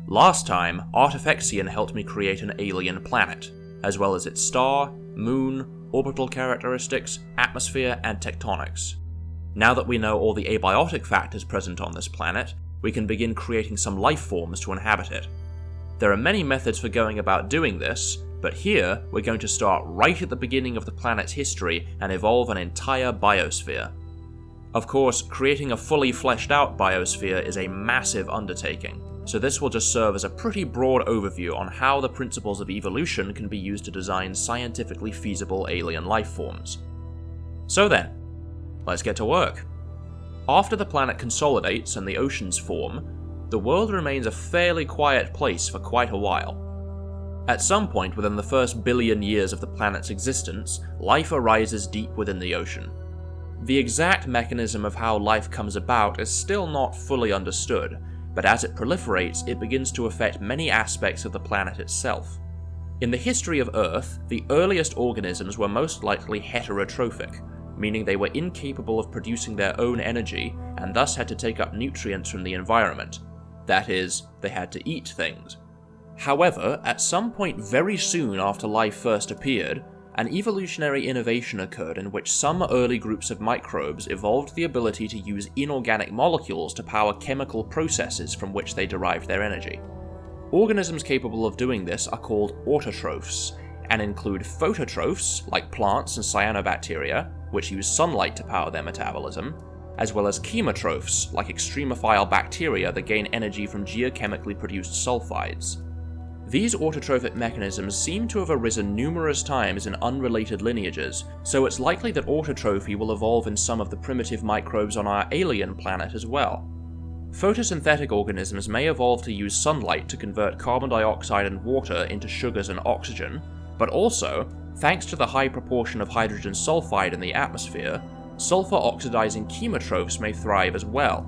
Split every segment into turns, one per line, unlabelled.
Last time, Artifexian helped me create an alien planet, as well as its star, moon, orbital characteristics, atmosphere, and tectonics. Now that we know all the abiotic factors present on this planet, we can begin creating some life forms to inhabit it. There are many methods for going about doing this, but here we're going to start right at the beginning of the planet's history and evolve an entire biosphere. Of course, creating a fully fleshed out biosphere is a massive undertaking, so this will just serve as a pretty broad overview on how the principles of evolution can be used to design scientifically feasible alien life forms. So then, let's get to work. After the planet consolidates and the oceans form, the world remains a fairly quiet place for quite a while. At some point within the first billion years of the planet's existence, life arises deep within the ocean. The exact mechanism of how life comes about is still not fully understood, but as it proliferates, it begins to affect many aspects of the planet itself. In the history of Earth, the earliest organisms were most likely heterotrophic, meaning they were incapable of producing their own energy and thus had to take up nutrients from the environment. That is, they had to eat things. However, at some point very soon after life first appeared, an evolutionary innovation occurred in which some early groups of microbes evolved the ability to use inorganic molecules to power chemical processes from which they derived their energy. Organisms capable of doing this are called autotrophs, and include phototrophs, like plants and cyanobacteria, which use sunlight to power their metabolism, as well as chemotrophs, like extremophile bacteria that gain energy from geochemically produced sulfides. These autotrophic mechanisms seem to have arisen numerous times in unrelated lineages, so it's likely that autotrophy will evolve in some of the primitive microbes on our alien planet as well. Photosynthetic organisms may evolve to use sunlight to convert carbon dioxide and water into sugars and oxygen, but also, thanks to the high proportion of hydrogen sulfide in the atmosphere, sulfur-oxidizing chemotrophs may thrive as well.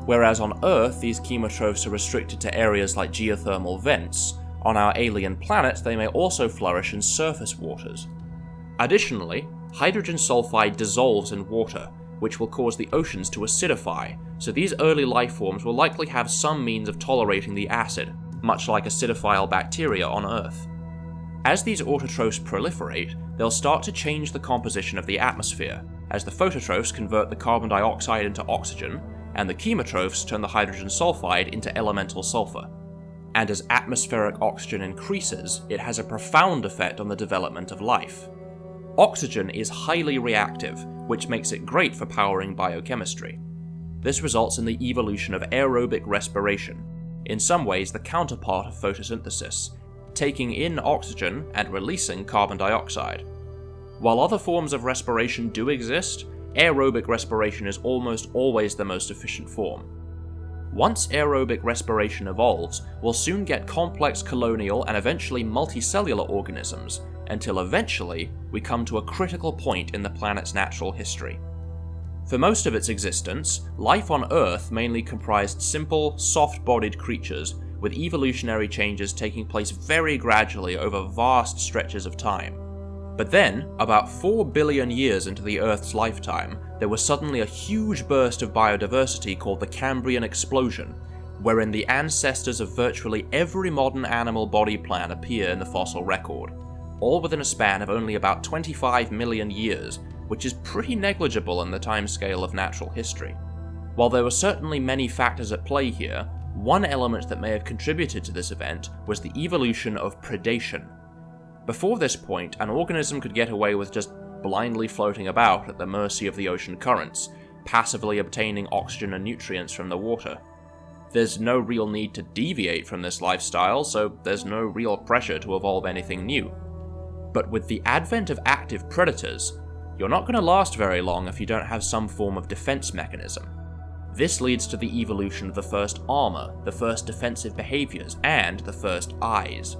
Whereas on Earth, these chemotrophs are restricted to areas like geothermal vents, on our alien planet they may also flourish in surface waters. Additionally, hydrogen sulfide dissolves in water, which will cause the oceans to acidify, so these early life forms will likely have some means of tolerating the acid, much like acidophile bacteria on Earth. As these autotrophs proliferate, they'll start to change the composition of the atmosphere, as the phototrophs convert the carbon dioxide into oxygen, and the chemotrophs turn the hydrogen sulfide into elemental sulfur. And as atmospheric oxygen increases, it has a profound effect on the development of life. Oxygen is highly reactive, which makes it great for powering biochemistry. This results in the evolution of aerobic respiration, in some ways the counterpart of photosynthesis, taking in oxygen and releasing carbon dioxide. While other forms of respiration do exist, aerobic respiration is almost always the most efficient form. Once aerobic respiration evolves, we'll soon get complex colonial and eventually multicellular organisms, until eventually we come to a critical point in the planet's natural history. For most of its existence, life on Earth mainly comprised simple, soft-bodied creatures, with evolutionary changes taking place very gradually over vast stretches of time. But then, about 4 billion years into the Earth's lifetime, there was suddenly a huge burst of biodiversity called the Cambrian explosion, wherein the ancestors of virtually every modern animal body plan appear in the fossil record, all within a span of only about 25 million years, which is pretty negligible in the timescale of natural history. While there were certainly many factors at play here, one element that may have contributed to this event was the evolution of predation. Before this point, an organism could get away with just blindly floating about at the mercy of the ocean currents, passively obtaining oxygen and nutrients from the water. There's no real need to deviate from this lifestyle, so there's no real pressure to evolve anything new. But with the advent of active predators, you're not going to last very long if you don't have some form of defense mechanism. This leads to the evolution of the first armor, the first defensive behaviors, and the first eyes.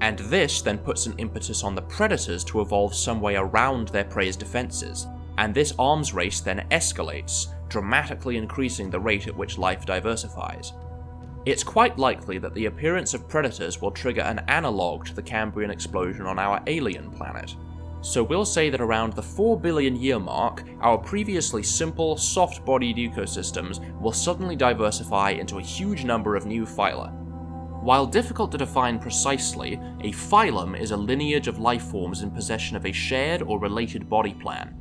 And this then puts an impetus on the predators to evolve some way around their prey's defenses, and this arms race then escalates, dramatically increasing the rate at which life diversifies. It's quite likely that the appearance of predators will trigger an analogue to the Cambrian explosion on our alien planet. So we'll say that around the 4 billion year mark, our previously simple, soft-bodied ecosystems will suddenly diversify into a huge number of new phyla. While difficult to define precisely, a phylum is a lineage of life forms in possession of a shared or related body plan.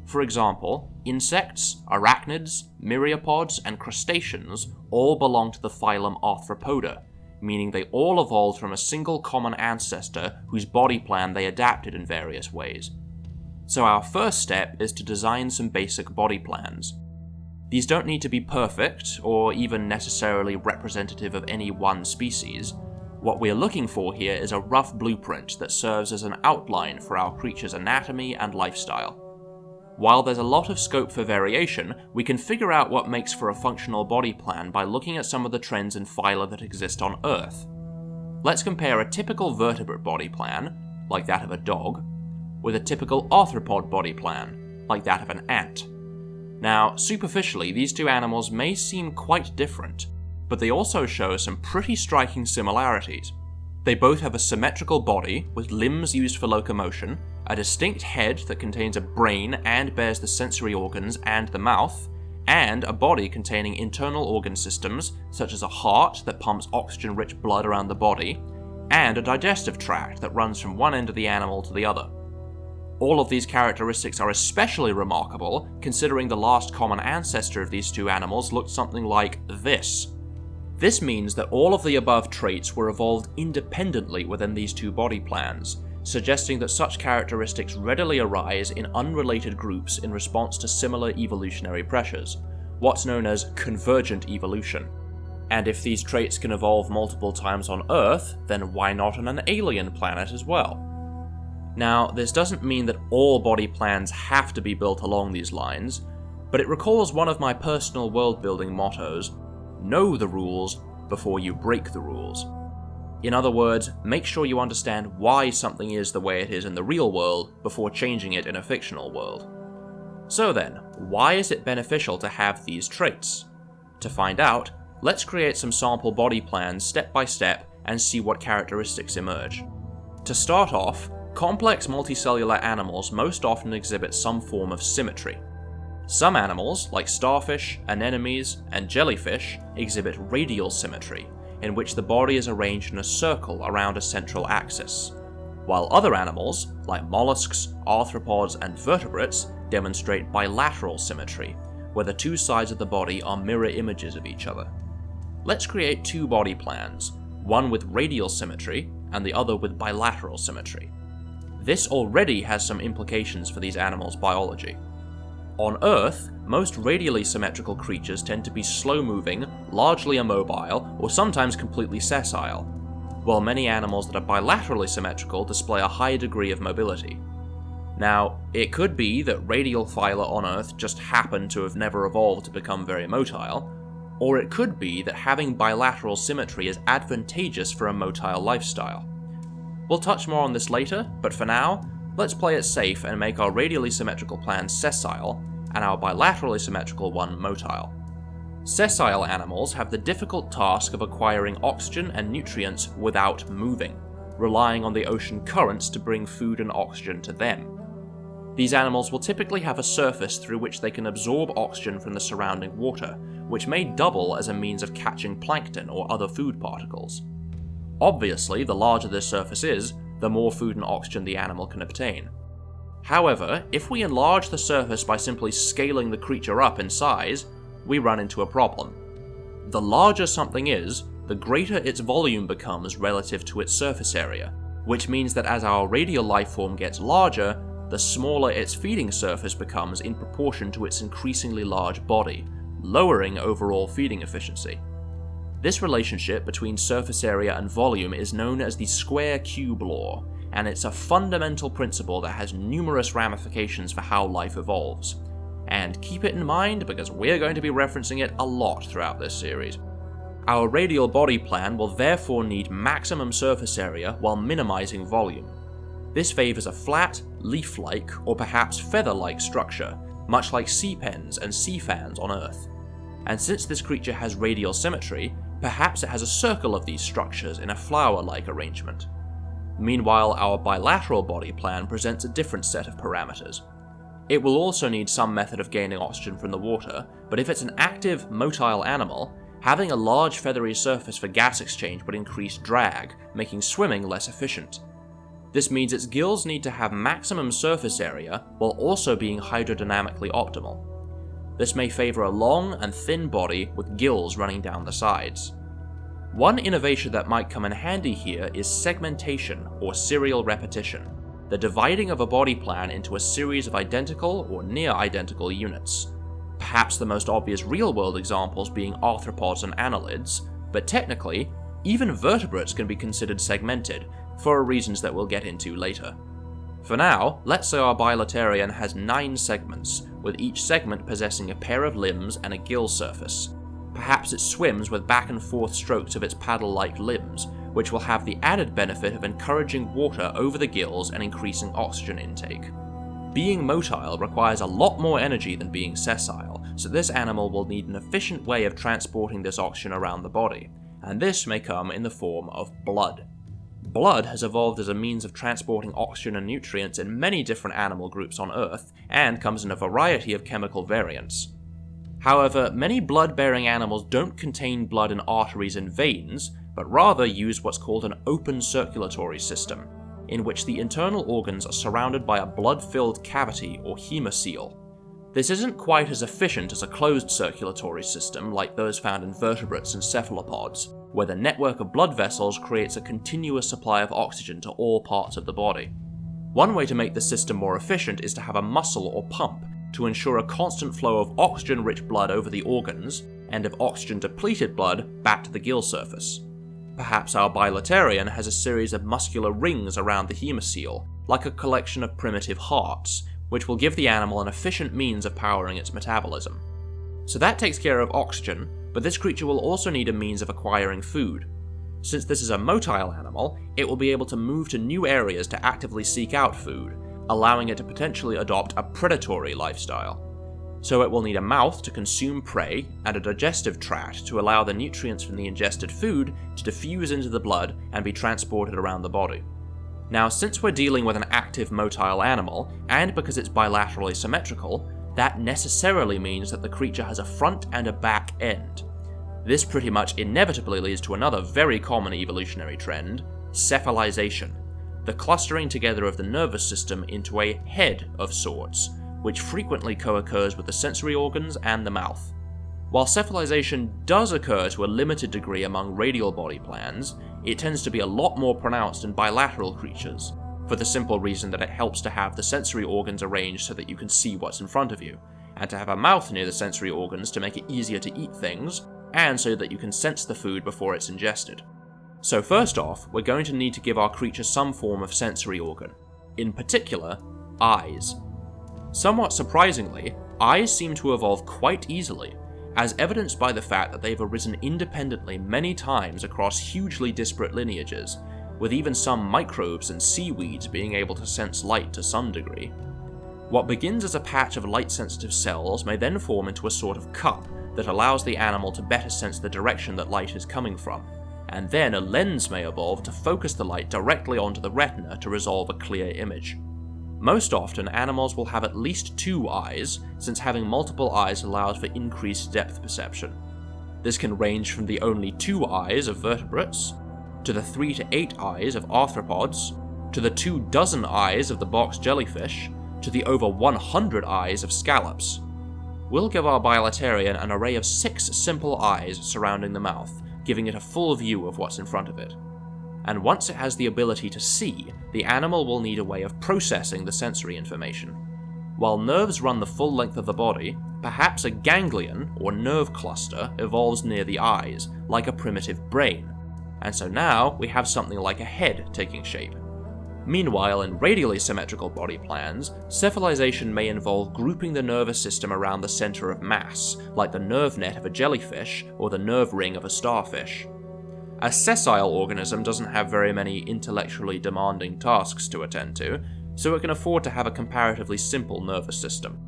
For example, insects, arachnids, myriapods, and crustaceans all belong to the phylum Arthropoda, meaning they all evolved from a single common ancestor whose body plan they adapted in various ways. So our first step is to design some basic body plans. These don't need to be perfect, or even necessarily representative of any one species. What we're looking for here is a rough blueprint that serves as an outline for our creature's anatomy and lifestyle. While there's a lot of scope for variation, we can figure out what makes for a functional body plan by looking at some of the trends in phyla that exist on Earth. Let's compare a typical vertebrate body plan, like that of a dog, with a typical arthropod body plan, like that of an ant. Now, superficially, these two animals may seem quite different, but they also show some pretty striking similarities. They both have a symmetrical body, with limbs used for locomotion, a distinct head that contains a brain and bears the sensory organs and the mouth, and a body containing internal organ systems, such as a heart that pumps oxygen-rich blood around the body, and a digestive tract that runs from one end of the animal to the other. All of these characteristics are especially remarkable, considering the last common ancestor of these two animals looked something like this. This means that all of the above traits were evolved independently within these two body plans, suggesting that such characteristics readily arise in unrelated groups in response to similar evolutionary pressures, what's known as convergent evolution. And if these traits can evolve multiple times on Earth, then why not on an alien planet as well? Now, this doesn't mean that all body plans have to be built along these lines, but it recalls one of my personal world-building mottos: know the rules before you break the rules. In other words, make sure you understand why something is the way it is in the real world before changing it in a fictional world. So then, why is it beneficial to have these traits? To find out, let's create some sample body plans step by step and see what characteristics emerge. To start off, complex multicellular animals most often exhibit some form of symmetry. Some animals, like starfish, anemones, and jellyfish, exhibit radial symmetry, in which the body is arranged in a circle around a central axis, while other animals, like mollusks, arthropods, and vertebrates, demonstrate bilateral symmetry, where the two sides of the body are mirror images of each other. Let's create two body plans, one with radial symmetry and the other with bilateral symmetry. This already has some implications for these animals' biology. On Earth, most radially symmetrical creatures tend to be slow-moving, largely immobile, or sometimes completely sessile, while many animals that are bilaterally symmetrical display a high degree of mobility. Now, it could be that radial phyla on Earth just happen to have never evolved to become very motile, or it could be that having bilateral symmetry is advantageous for a motile lifestyle. We'll touch more on this later, but for now, let's play it safe and make our radially symmetrical plan sessile, and our bilaterally symmetrical one motile. Sessile animals have the difficult task of acquiring oxygen and nutrients without moving, relying on the ocean currents to bring food and oxygen to them. These animals will typically have a surface through which they can absorb oxygen from the surrounding water, which may double as a means of catching plankton or other food particles. Obviously, the larger this surface is, the more food and oxygen the animal can obtain. However, if we enlarge the surface by simply scaling the creature up in size, we run into a problem. The larger something is, the greater its volume becomes relative to its surface area, which means that as our radial life form gets larger, the smaller its feeding surface becomes in proportion to its increasingly large body, lowering overall feeding efficiency. This relationship between surface area and volume is known as the square-cube law, and it's a fundamental principle that has numerous ramifications for how life evolves. And keep it in mind because we're going to be referencing it a lot throughout this series. Our radial body plan will therefore need maximum surface area while minimizing volume. This favors a flat, leaf-like, or perhaps feather-like structure, much like sea pens and sea fans on Earth. And since this creature has radial symmetry, perhaps it has a circle of these structures in a flower-like arrangement. Meanwhile, our bilateral body plan presents a different set of parameters. It will also need some method of gaining oxygen from the water, but if it's an active, motile animal, Having a large feathery surface for gas exchange would increase drag, making swimming less efficient. This means its gills need to have maximum surface area while also being hydrodynamically optimal. This may favour a long and thin body with gills running down the sides. One innovation that might come in handy here is segmentation or serial repetition, the dividing of a body plan into a series of identical or near-identical units. Perhaps the most obvious real-world examples being arthropods and annelids, but technically, even vertebrates can be considered segmented, for reasons that we'll get into later. For now, let's say our bilaterian has 9 segments, with each segment possessing a pair of limbs and a gill surface. Perhaps it swims with back and forth strokes of its paddle-like limbs, which will have the added benefit of encouraging water over the gills and increasing oxygen intake. Being motile requires a lot more energy than being sessile, so this animal will need an efficient way of transporting this oxygen around the body, and this may come in the form of blood. Blood has evolved as a means of transporting oxygen and nutrients in many different animal groups on Earth, and comes in a variety of chemical variants. However, many blood-bearing animals don't contain blood in arteries and veins, but rather use what's called an open circulatory system, in which the internal organs are surrounded by a blood-filled cavity or hemocoel. This isn't quite as efficient as a closed circulatory system like those found in vertebrates and cephalopods, where the network of blood vessels creates a continuous supply of oxygen to all parts of the body. One way to make the system more efficient is to have a muscle or pump to ensure a constant flow of oxygen-rich blood over the organs, and of oxygen-depleted blood back to the gill surface. Perhaps our bilaterian has a series of muscular rings around the hemocoel, like a collection of primitive hearts, which will give the animal an efficient means of powering its metabolism. So that takes care of oxygen, but this creature will also need a means of acquiring food. Since this is a motile animal, it will be able to move to new areas to actively seek out food, allowing it to potentially adopt a predatory lifestyle. So it will need a mouth to consume prey and a digestive tract to allow the nutrients from the ingested food to diffuse into the blood and be transported around the body. Now, since we're dealing with an active motile animal, and because it's bilaterally symmetrical, that necessarily means that the creature has a front and a back end. This pretty much inevitably leads to another very common evolutionary trend, cephalization, the clustering together of the nervous system into a head of sorts, which frequently co-occurs with the sensory organs and the mouth. While cephalization does occur to a limited degree among radial body plans, it tends to be a lot more pronounced in bilateral creatures, for the simple reason that it helps to have the sensory organs arranged so that you can see what's in front of you, and to have a mouth near the sensory organs to make it easier to eat things, and so that you can sense the food before it's ingested. So first off, we're going to need to give our creature some form of sensory organ, in particular, eyes. Somewhat surprisingly, eyes seem to evolve quite easily, as evidenced by the fact that they've arisen independently many times across hugely disparate lineages, with even some microbes and seaweeds being able to sense light to some degree. What begins as a patch of light-sensitive cells may then form into a sort of cup that allows the animal to better sense the direction that light is coming from, and then a lens may evolve to focus the light directly onto the retina to resolve a clear image. Most often, animals will have at least 2 eyes, since having multiple eyes allows for increased depth perception. This can range from the only 2 eyes of vertebrates, to the 3 to 8 eyes of arthropods, to the 24 eyes of the box jellyfish, to the over 100 eyes of scallops. We'll give our bilaterian an array of 6 simple eyes surrounding the mouth, giving it a full view of what's in front of it. And once it has the ability to see, the animal will need a way of processing the sensory information. While nerves run the full length of the body, perhaps a ganglion, or nerve cluster, evolves near the eyes, like a primitive brain, and so now we have something like a head taking shape. Meanwhile, in radially symmetrical body plans, cephalization may involve grouping the nervous system around the center of mass, like the nerve net of a jellyfish or the nerve ring of a starfish. A sessile organism doesn't have very many intellectually demanding tasks to attend to, so it can afford to have a comparatively simple nervous system.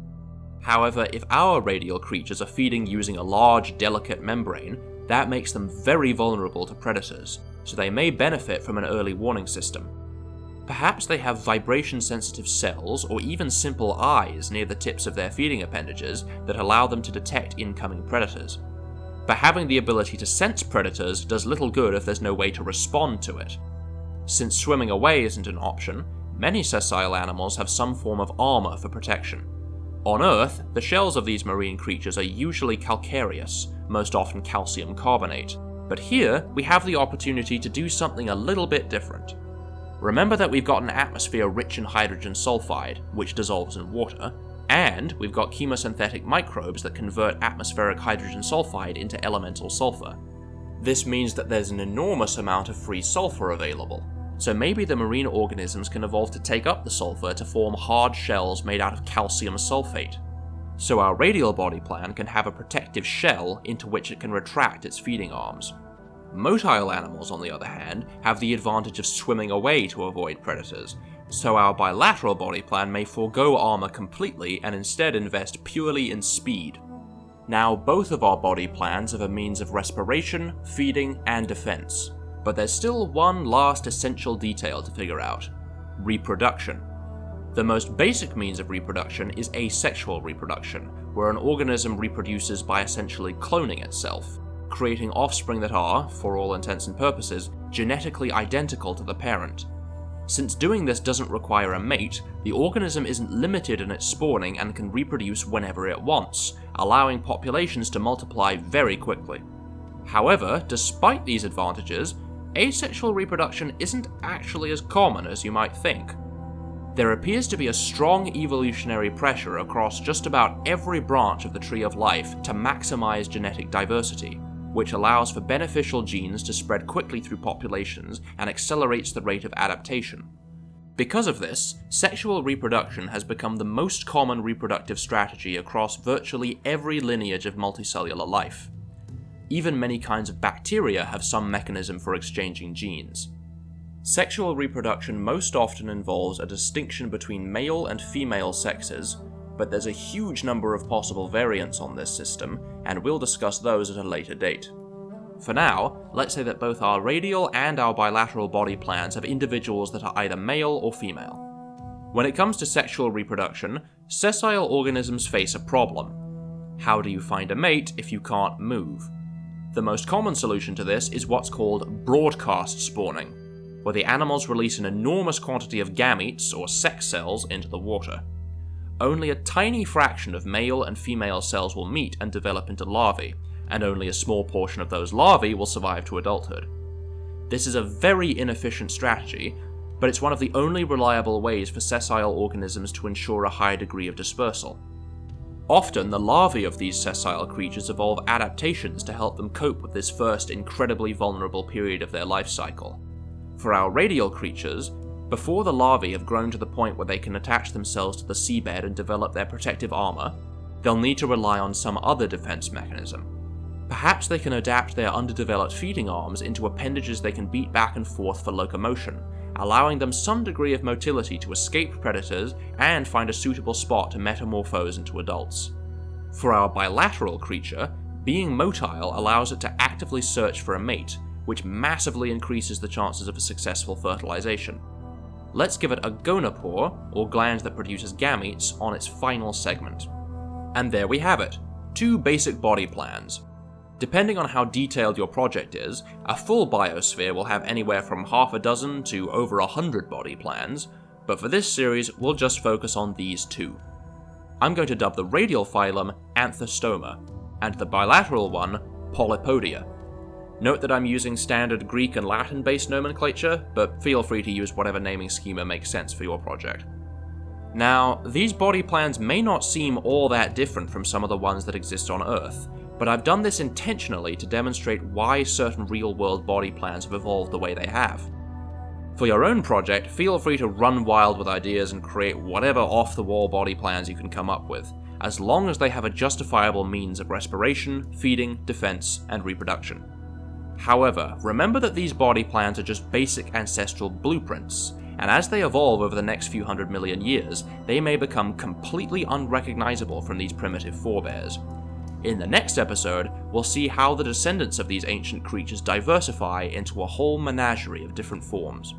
However, if our radial creatures are feeding using a large, delicate membrane, that makes them very vulnerable to predators, so they may benefit from an early warning system. Perhaps they have vibration-sensitive cells or even simple eyes near the tips of their feeding appendages that allow them to detect incoming predators. but having the ability to sense predators does little good if there's no way to respond to it. Since swimming away isn't an option, many sessile animals have some form of armor for protection. On Earth, the shells of these marine creatures are usually calcareous, most often calcium carbonate, but here we have the opportunity to do something a little bit different. Remember that we've got an atmosphere rich in hydrogen sulfide, which dissolves in water, and we've got chemosynthetic microbes that convert atmospheric hydrogen sulfide into elemental sulfur. This means that there's an enormous amount of free sulfur available, so maybe the marine organisms can evolve to take up the sulfur to form hard shells made out of calcium sulfate. So our radial body plan can have a protective shell into which it can retract its feeding arms. Motile animals, on the other hand, have the advantage of swimming away to avoid predators, so our bilateral body plan may forego armor completely and instead invest purely in speed. Now, both of our body plans have a means of respiration, feeding, and defense, but there's still one last essential detail to figure out: reproduction. The most basic means of reproduction is asexual reproduction, where an organism reproduces by essentially cloning itself, creating offspring that are, for all intents and purposes, genetically identical to the parent. Since doing this doesn't require a mate, the organism isn't limited in its spawning and can reproduce whenever it wants, allowing populations to multiply very quickly. However, despite these advantages, asexual reproduction isn't actually as common as you might think. There appears to be a strong evolutionary pressure across just about every branch of the tree of life to maximize genetic diversity, which allows for beneficial genes to spread quickly through populations and accelerates the rate of adaptation. Because of this, sexual reproduction has become the most common reproductive strategy across virtually every lineage of multicellular life. Even many kinds of bacteria have some mechanism for exchanging genes. Sexual reproduction most often involves a distinction between male and female sexes, but there's a huge number of possible variants on this system, and we'll discuss those at a later date. For now, let's say that both our radial and our bilateral body plans have individuals that are either male or female. When it comes to sexual reproduction, sessile organisms face a problem. How do you find a mate if you can't move? The most common solution to this is what's called broadcast spawning, where the animals release an enormous quantity of gametes, or sex cells, into the water. Only a tiny fraction of male and female cells will meet and develop into larvae, and only a small portion of those larvae will survive to adulthood. This is a very inefficient strategy, but it's one of the only reliable ways for sessile organisms to ensure a high degree of dispersal. Often, the larvae of these sessile creatures evolve adaptations to help them cope with this first incredibly vulnerable period of their life cycle. For our radial creatures, before the larvae have grown to the point where they can attach themselves to the seabed and develop their protective armor, they'll need to rely on some other defense mechanism. Perhaps they can adapt their underdeveloped feeding arms into appendages they can beat back and forth for locomotion, allowing them some degree of motility to escape predators and find a suitable spot to metamorphose into adults. For our bilateral creature, being motile allows it to actively search for a mate, which massively increases the chances of a successful fertilization. Let's give it a gonopore, or gland that produces gametes, on its final segment. And there we have it, 2 basic body plans. Depending on how detailed your project is, a full biosphere will have anywhere from half a dozen to over 100 body plans, but for this series we'll just focus on these 2. I'm going to dub the radial phylum Anthostoma, and the bilateral one Polypodia. Note that I'm using standard Greek and Latin-based nomenclature, but feel free to use whatever naming schema makes sense for your project. Now, these body plans may not seem all that different from some of the ones that exist on Earth, but I've done this intentionally to demonstrate why certain real-world body plans have evolved the way they have. For your own project, feel free to run wild with ideas and create whatever off-the-wall body plans you can come up with, as long as they have a justifiable means of respiration, feeding, defense, and reproduction. However, remember that these body plans are just basic ancestral blueprints, and as they evolve over the next few 100 million years, they may become completely unrecognizable from these primitive forebears. In the next episode, we'll see how the descendants of these ancient creatures diversify into a whole menagerie of different forms.